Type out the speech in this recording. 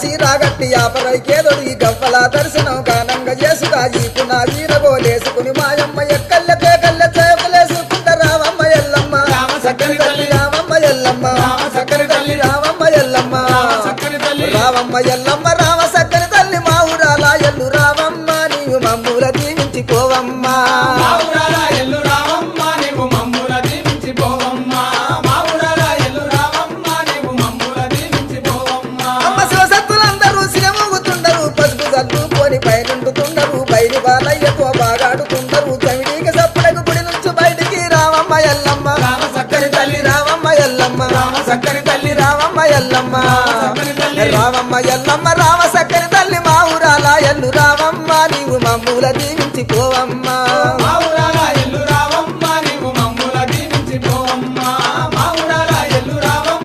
సీరాగట్టి ఆపరైకేదొడి గవ్వల దర్శనం గానంగా చేసుగా ఈపు నా వీరగోలేసుకుని మాయమ్మ ఎక్కల్లకే కళ్ళ చేపలేసుకుంట రావమ్మ ఎల్లమ్మ సక్కని తల్లి రావమ్మ ఎల్లమ్మ సక్కని తల్లి రావమ్మ ఎల్లమ్మ రావమ్మ ఎల్లమ్మ రామ సక్కని తల్లి మా ఊరాల ఎల్లు రావమ్మ నీవు మమ్ముల దీవించిపోవమ్మా పైనుండుతుండరు బయలు బాలయ్యతో బాగాడుతుండరు చమిడికి సప్పుడకు గుడి నుంచి బయటికి రావమ్మ ఎల్లమ్మ సక్కని తల్లి రావమ్మ ఎల్లమ్మ సక్కని తల్లి రావమ్మ ఎల్లమ్మ రావమ్మ ఎల్లమ్మ రామ సక్కని తల్లి మా ఊరాల ఎల్లు రావమ్మ నీవు మమ్ముల దీవించిపోవమ్మా